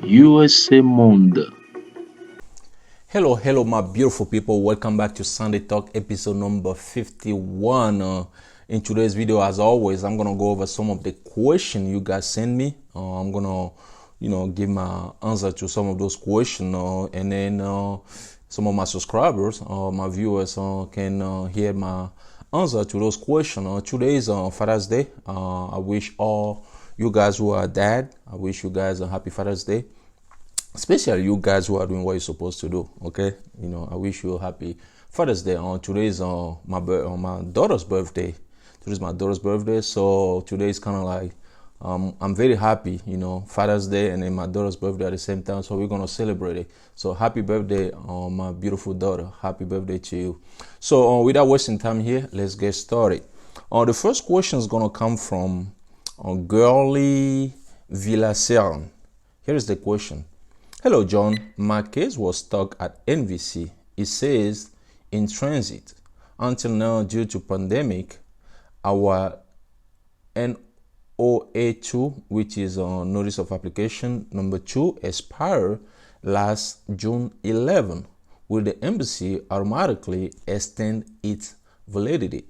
USA Monde. Hello, my beautiful people. Welcome back to Sunday Talk episode number 51. In today's video, as always, I'm gonna go over some of the questions you guys send me. I'm gonna, give my answer to some of those questions, and then some of my subscribers, my viewers, can hear my answer to those questions. Today is Father's Day. I wish all you guys who are dad, I wish you guys a happy Father's Day, especially you guys who are doing what you're supposed to do. Okay, I wish you a happy Father's Day. Today is my daughter's birthday. Today's my daughter's birthday, so today is kind of like I'm very happy, Father's Day and then my daughter's birthday at the same time, so we're gonna celebrate it. So happy birthday, my beautiful daughter. Happy birthday to you. So without wasting time here, let's get started. The first question is gonna come from Girly Villacern. Here is the question. Hello, John. My case was stuck at NVC. It says in transit. Until now, due to pandemic, our NOA2, which is notice of application number 2, expired last June 11. Will the embassy automatically extend its validity?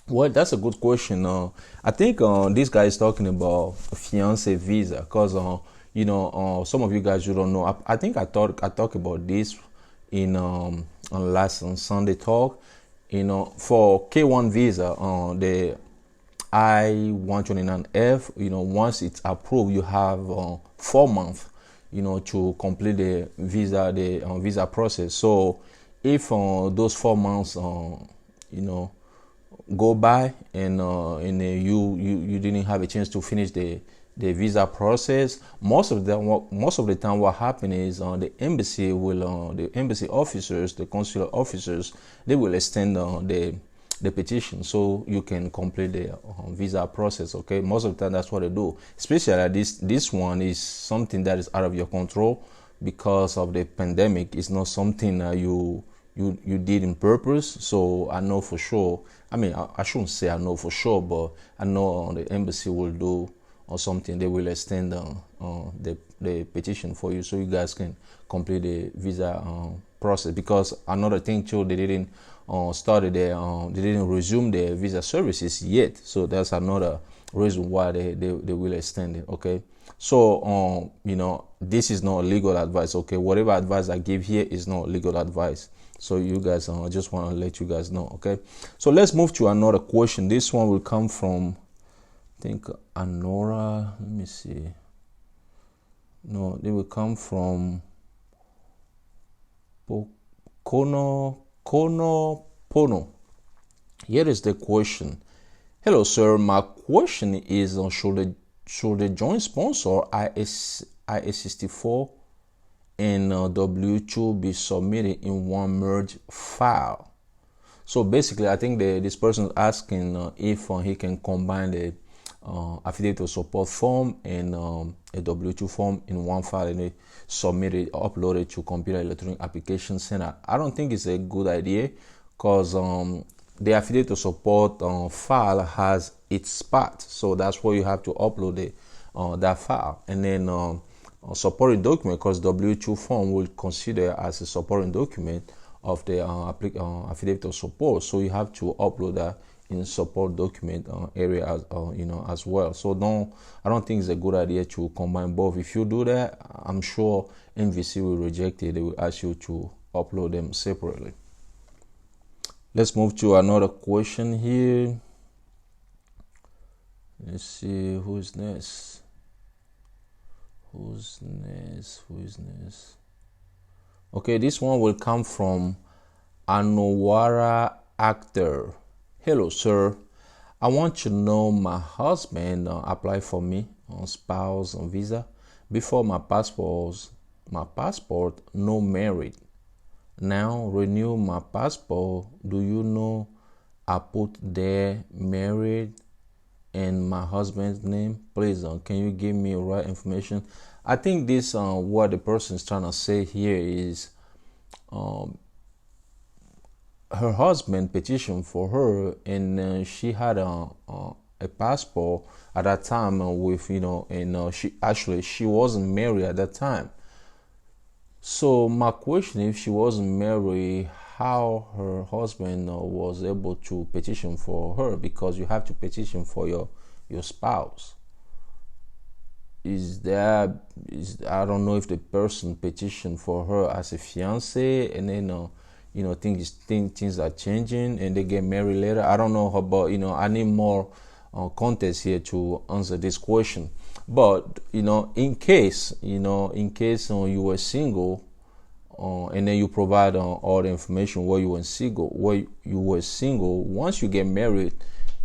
Well, that's a good question. I think this guy is talking about a fiance visa, because some of you guys, you don't know. I think I talked about this in on last on Sunday talk. For K1 visa, the I-129F, once it's approved, you have 4 months, to complete the visa process. So if those 4 months, go by and you didn't have a chance to finish the visa process, most of the time what happens is the embassy officers, the consular officers, they will extend the petition so you can complete the visa process. Okay, most of the time that's what they do, especially this one is something that is out of your control because of the pandemic. It's not something you did in purpose. So I know for sure, I shouldn't say I know for sure, but I know the embassy will do or something. They will extend the petition for you so you guys can complete the visa process. Because another thing too, they didn't they didn't resume their visa services yet, so that's another reason why they will extend it. Okay, so this is not legal advice. Okay, whatever advice I give here is not legal advice, so you guys, I just want to let you guys know. Okay, so let's move to another question. This one will come from, I think, Anora. Let me see. No, they will come from Pono. Here is the question. Hello, sir. My question is, should the joint sponsor I-64 and W2 be submitted in one merge file? So basically, I think this person is asking if he can combine the affidavit of support form and a W2 form in one file and they submit it, upload it to Computer Electronic Application Center. I don't think it's a good idea, because the affidavit of support file has its part, so that's where you have to upload that file. And then supporting document, because W2 form will consider as a supporting document of the affidavit of support, so you have to upload that in support document area as well. So I don't think it's a good idea to combine both. If you do that, I'm sure NVC will reject it. They will ask you to upload them separately. Let's move to another question here. Let's see who's next. Okay, this one will come from Anowara Actor. Hello, sir. I want to know, my husband applied for me on spouse visa before my passport no married. Now renew my passport. Do you know I put there married and my husband's name? Please, can you give me right information? I think this what the person is trying to say here is her husband petitioned for her, and she had a passport at that time with and she wasn't married at that time. So my question, if she wasn't married, how her husband was able to petition for her, because you have to petition for your spouse. Is there is I don't know if the person petitioned for her as a fiance, and then things are changing and they get married later. I don't know how, but I need more context here to answer this question. But in case you were single, and then you provide all the information where you were single. Once you get married,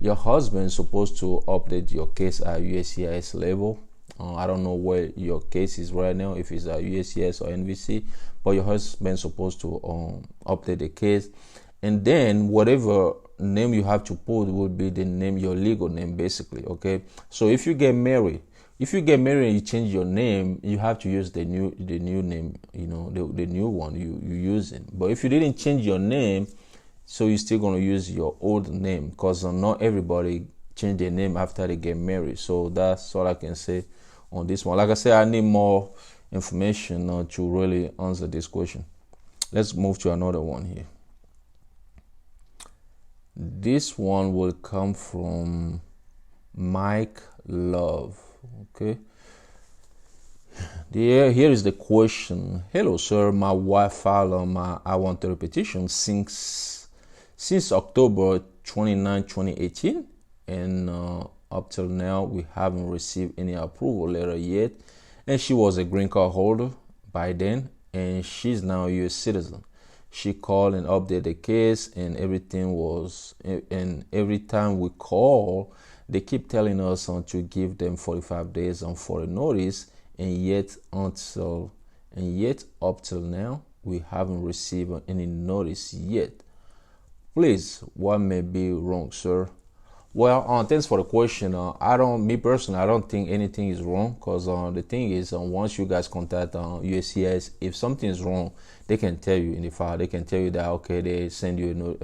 your husband is supposed to update your case at USCIS level. I don't know where your case is right now, if it's at USCIS or NVC, but your husband is supposed to update the case, and then whatever name you have to put would be the name, your legal name, basically. Okay, so if you get married and you change your name, you have to use the new name, the new one you using. But if you didn't change your name, so you're still going to use your old name, because not everybody change their name after they get married. So that's all I can say on this one. Like I said, I need more information to really answer this question. Let's move to another one here. This one will come from Mike Love. Okay. Here is the question. Hello, sir. My wife filed my I-130 petition since October 29, 2018, and up till now we haven't received any approval letter yet. And she was a green card holder by then, and she's now a U.S. citizen. She called and updated the case, and every time we call, they keep telling us to give them 45 days for a notice, and yet up till now we haven't received any notice yet. Please, what may be wrong, sir? Well, thanks for the question. I don't think anything is wrong, because the thing is, once you guys contact USCIS, if something is wrong, they can tell you in the file. They can tell you that, okay, they send you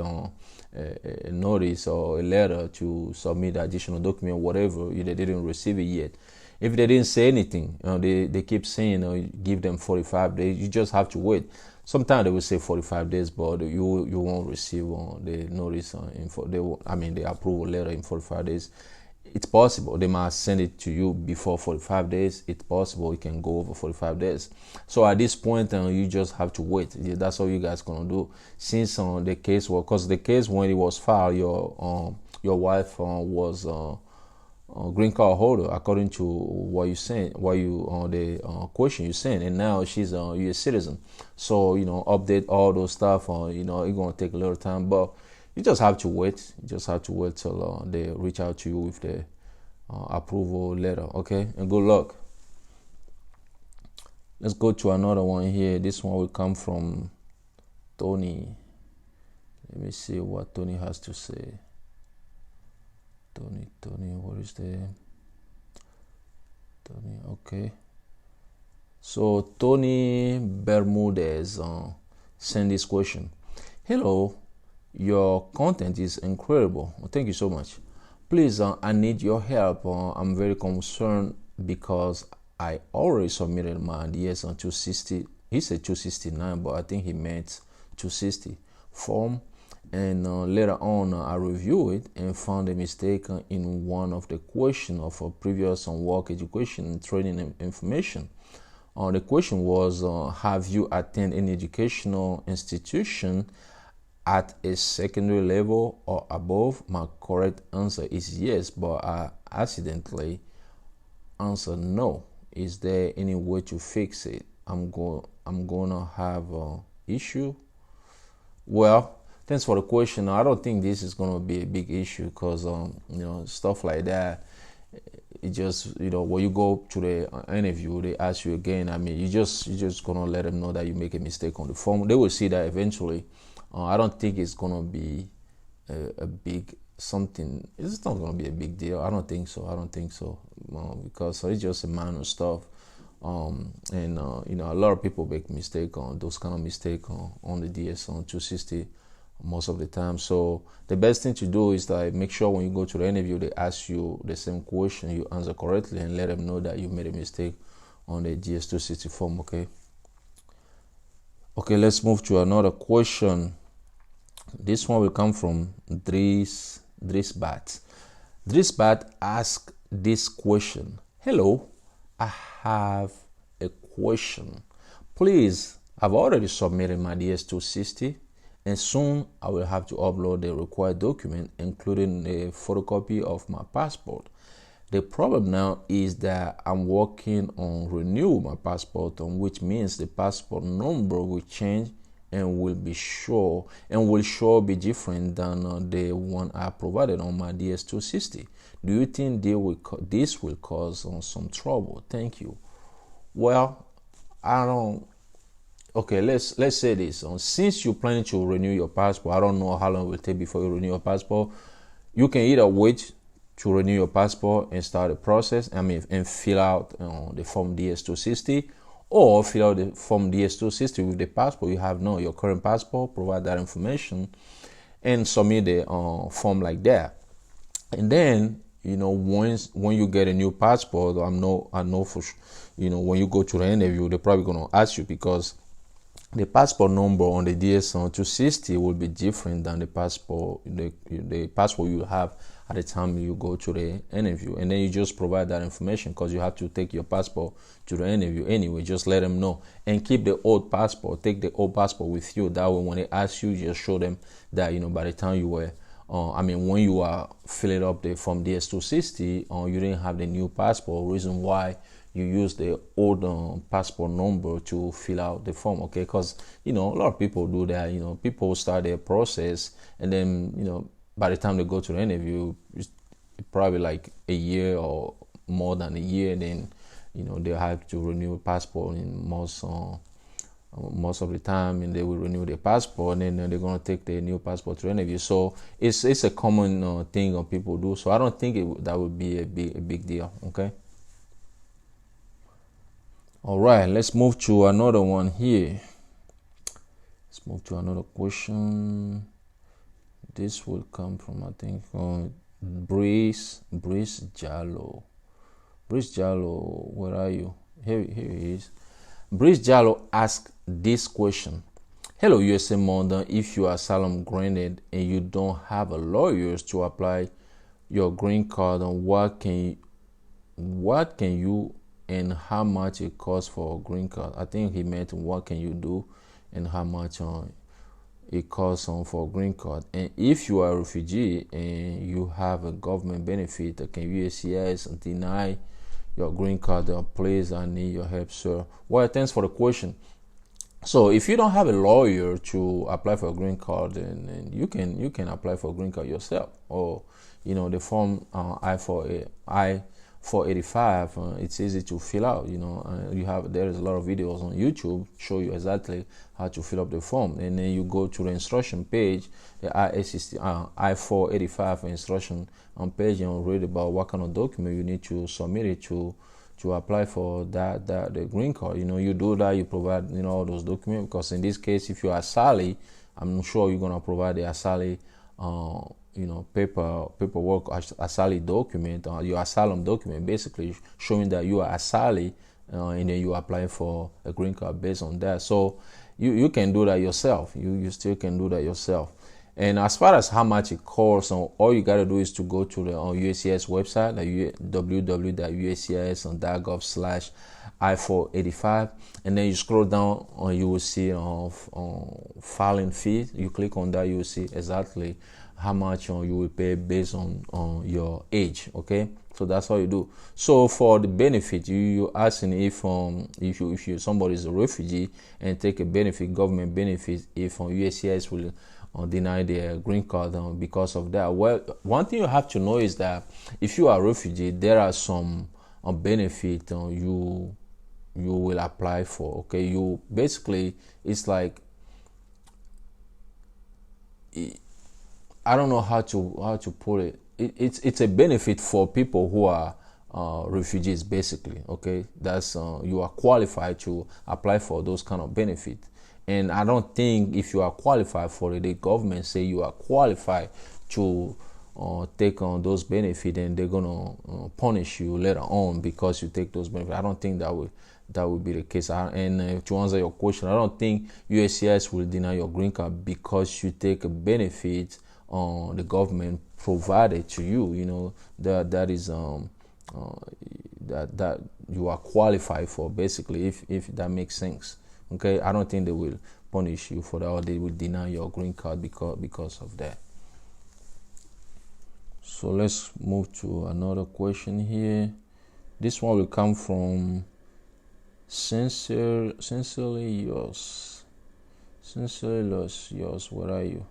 a notice or a letter to submit additional document, whatever. They didn't receive it yet. If they didn't say anything, they keep saying, give them 45 days. You just have to wait. Sometimes they will say 45 days, but you won't receive the notice the approval letter in 45 days. It's possible they might send it to you before 45 days. It's possible it can go over 45 days. So at this point, you just have to wait. That's all you guys gonna do. Since the case was, because the case when it was filed, your wife was green card holder, according to what you sent, the question you sent, and now she's a U.S. citizen. So update all those stuff. It's gonna take a little time, but you just have to wait. You just have to wait till they reach out to you with the approval letter. Okay, and good luck. Let's go to another one here. This one will come from Tony. Let me see what Tony has to say. Tony, what is the Tony? Okay. So Tony Bermudez sent this question. Hello, your content is incredible. Well, thank you so much. Please, I need your help. I'm very concerned because I already submitted my DS on 260. He said 269, but I think he meant 260 form. And later on, I reviewed it and found a mistake in one of the questions of a previous work education and training information. The question was, have you attended any educational institution at a secondary level or above? My correct answer is yes, but I accidentally answered no. Is there any way to fix it? I'm gonna have an issue. Well, thanks for the question. I don't think this is going to be a big issue, because stuff like that, it just when you go to the interview, they ask you again. You just gonna let them know that you make a mistake on the form. They will see that eventually. I don't think it's gonna be a big something. It's not gonna be a big deal. I don't think so. Because it's just a minor stuff. A lot of people make mistake on those kind of mistake on the DS on 260 most of the time. So the best thing to do is like make sure when you go to the interview they ask you the same question, you answer correctly, and let them know that you made a mistake on the GS260 form. Okay, let's move to another question. This one will come from Drisbat. Drisbat asked this question. Hello, I have a question. Please, I've already submitted my DS260 and soon I will have to upload the required document, including a photocopy of my passport. The problem now is that I'm working on renew my passport, which means the passport number will change and will sure be different than the one I provided on my DS260. Do you think this will cause some trouble? Thank you. Well, I don't. Okay, let's say this. Since you're planning to renew your passport, I don't know how long it will take before you renew your passport. You can either wait to renew your passport and start the process. And fill out the form DS260, or fill out the form DS260 with the passport you have now, your current passport. Provide that information and submit the form like that. And then when you get a new passport, I know for sure, when you go to the interview, they're probably gonna ask you, because the passport number on the DS260 will be different than the passport you have at the time you go to the interview. And then you just provide that information, because you have to take your passport to the interview anyway. Just let them know, and keep the old passport. Take the old passport with you. That way, when they ask you, just show them that by the time you were when you are filling up the form DS260, you didn't have the new passport. Reason why you use the old passport number to fill out the form. Okay, because a lot of people do that. People start their process, and then by the time they go to the interview, it's probably like a year or more than a year. Then they have to renew a passport in most of the time, and they will renew their passport, and then they're going to take their new passport to interview. So it's a common thing people do. So I don't think that would be a big deal. Okay. All right, let's move to another one here. Let's move to another question. This will come from, I think, Brice Jallo. Brice Jallo, where are you? Here he is. Brice Jallo asked this question. Hello, USA Monda. If you are asylum granted and you don't have a lawyer to apply your green card, what can you and how much it costs for a green card? I think he meant what can you do and how much it costs for a green card. And if you are a refugee and you have a government benefit, can USCIS deny your green card? Please, I need your help, sir. Well, thanks for the question. So if you don't have a lawyer to apply for a green card, then you can apply for a green card yourself. Or the form I-485, it's easy to fill out. There is a lot of videos on YouTube show you exactly how to fill up the form, and then you go to the instruction page, the I-485 instruction page, and read about what kind of document you need to submit it to apply for the green card. You do that, you provide all those documents, because in this case, if you are asylum, I'm sure you're gonna provide the asylum paperwork, asylum document, your asylum document, basically showing that you are asylum, and then you apply for a green card based on that. So you can do that yourself. You still can do that yourself. And as far as how much it costs, all you got to do is to go to the USCIS website, www.uscis.gov/I-485, and then you scroll down, you will see filing fee. You click on that, you will see exactly how much you will pay based on your age. Okay, so that's how you do. So for the benefit, you asking if you somebody is a refugee and take a benefit, government benefit, if USCIS will deny their green card because of that. Well, one thing you have to know is that if you are a refugee, there are some benefit you will apply for. Okay, you basically, it's like, I don't know how to put it. It's a benefit for people who are refugees, basically. Okay, that's you are qualified to apply for those kind of benefits. And I don't think if you are qualified for it, the government say you are qualified to take on those benefits, and they're gonna punish you later on because you take those benefits. I don't think that would be the case. And to answer your question, I don't think USCIS will deny your green card because you take a benefit the government provided to you. You know that is that you are qualified for, basically, if that makes sense. Okay, I don't think they will punish you for that, or they will deny your green card because of that. So let's move to another question here. This one will come from sincerely yours. Sincerely yours. Where are you?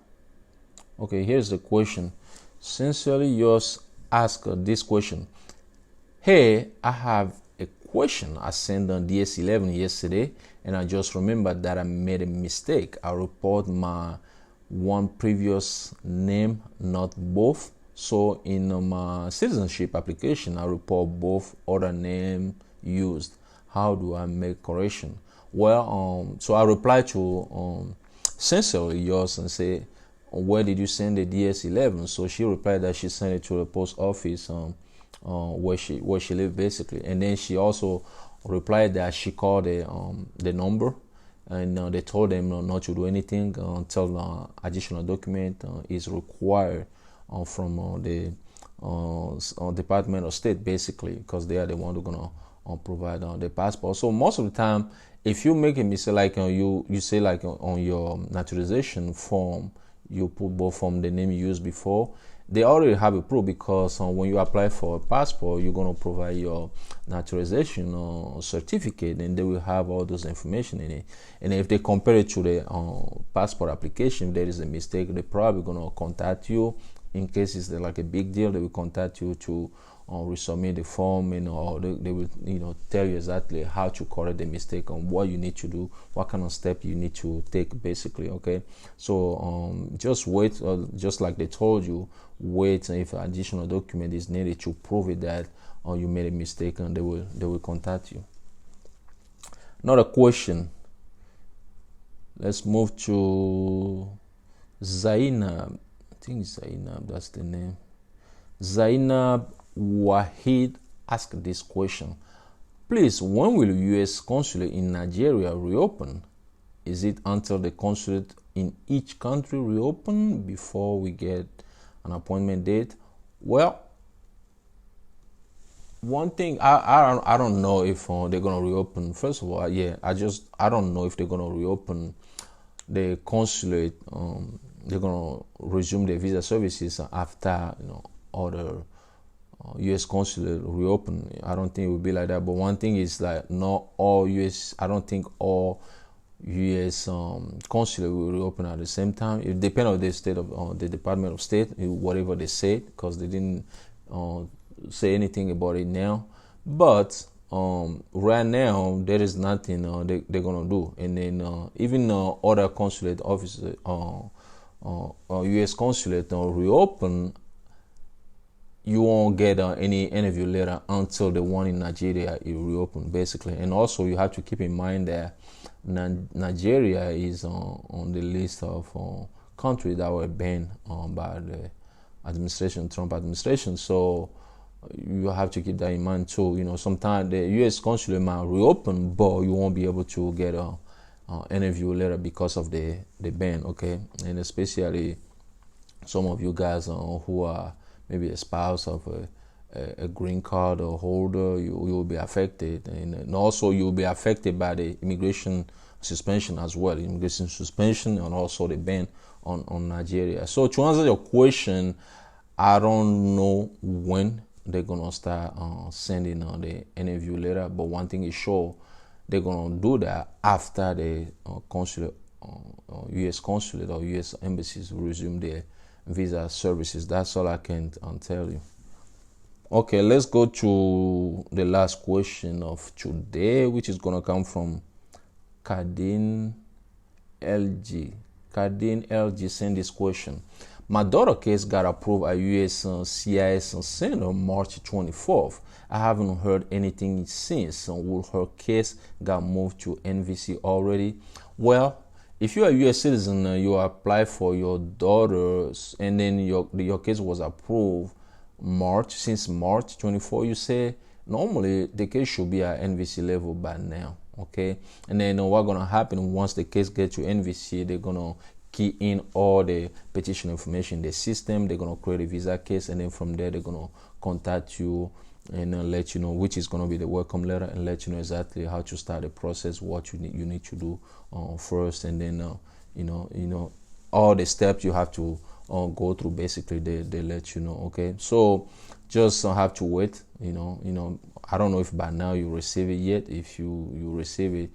Okay, here's the question. Sincerely yours ask this question. Hey, I have a question. I sent on DS11 yesterday, and I just remembered that I made a mistake. I report my one previous name, not both. So in my citizenship application, I report both other name used. How do I make correction? Well, so I reply to sincerely yours and say, where did you send the DS11? So she replied that she sent it to the post office where she lived, basically. And then she also replied that she called the number, and they told them not to do anything until additional document is required from the Department of State, basically, because they are the one who gonna provide the passport. So most of the time, if you make a mistake, like you say, like on your naturalization form, you put both from the name you used before, they already have a proof, because when you apply for a passport, you're going to provide your naturalization certificate, and they will have all those information in it. And if they compare it to the passport application, if there is a mistake, they're probably going to contact you. In case it's like a big deal, they will contact you to resubmit the form, and they will tell you exactly how to correct the mistake and what you need to do, what kind of step you need to take, basically. Okay, so just wait, just like they told you, wait. If additional document is needed to prove it that you made a mistake, and they will contact you. Another question. Let's move to Zainab. I think Zainab, that's the name. Zainab Wahid asked this question. Please, when will U.S. Consulate in Nigeria reopen? Is it until the consulate in each country reopen before we get an appointment date? Well, one thing, I don't know if they're gonna reopen. First of all, I don't know if they're gonna reopen the consulate. They're gonna resume their visa services after other U.S. consulate reopen. I don't think it will be like that. But one thing is, like, not all U.S. I don't think all U.S. Consulate will reopen at the same time. It depends on the state of the Department of State, whatever they said, because they didn't say anything about it now. But right now there is nothing they're gonna do. And then even other consulate offices, U.S. consulate reopen, you won't get any interview letter until the one in Nigeria is reopened, basically. And also you have to keep in mind that Nigeria is on the list of countries that were banned by the Trump administration. So you have to keep that in mind too. Sometimes the U.S. consulate might reopen, but you won't be able to get a interview letter because of the ban. Okay, and especially some of you guys who are maybe a spouse of a green card or holder, you will be affected, and also you will be affected by the immigration suspension as well, immigration suspension, and also the ban on Nigeria. So to answer your question, I don't know when they're gonna start sending the interview letter, but one thing is sure, they're gonna do that after the consulate, U.S. consulate or U.S. embassies resume their visa services. That's all I can tell you. Okay, let's go to the last question of today, which is gonna come from Kadin LG. Kadin LG sent this question. My daughter case got approved at US CIS Center March 24th. I haven't heard anything since. Will her case got moved to NVC already? Well, if you're a U.S. citizen, you apply for your daughter's, and then your case was approved since March 24. You say normally the case should be at NVC level by now, okay? And then what's gonna happen once the case gets to NVC? They're gonna key in all the petition information in the system. They're gonna create a visa case, and then from there they're gonna contact you and let you know which is going to be the welcome letter, and let you know exactly how to start the process, what you need to do first, and then all the steps you have to go through. Basically, they let you know. Okay, so just have to wait. I don't know if by now you receive it yet. If you receive it,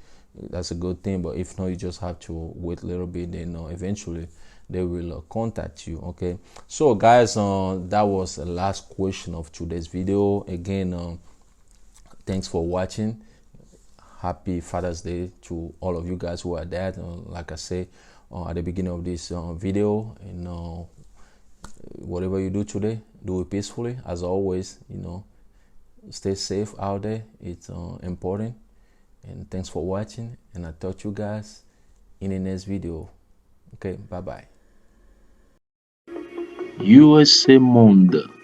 that's a good thing. But if not, you just have to wait a little bit. Then eventually they will contact you. Okay, so guys, that was the last question of today's video. Again, thanks for watching. Happy Father's Day to all of you guys who are dad. Like I say at the beginning of this video, and whatever you do today, do it peacefully. As always, stay safe out there. It's important. And thanks for watching, and I'll talk to you guys in the next video. Okay, bye bye. USA Monde.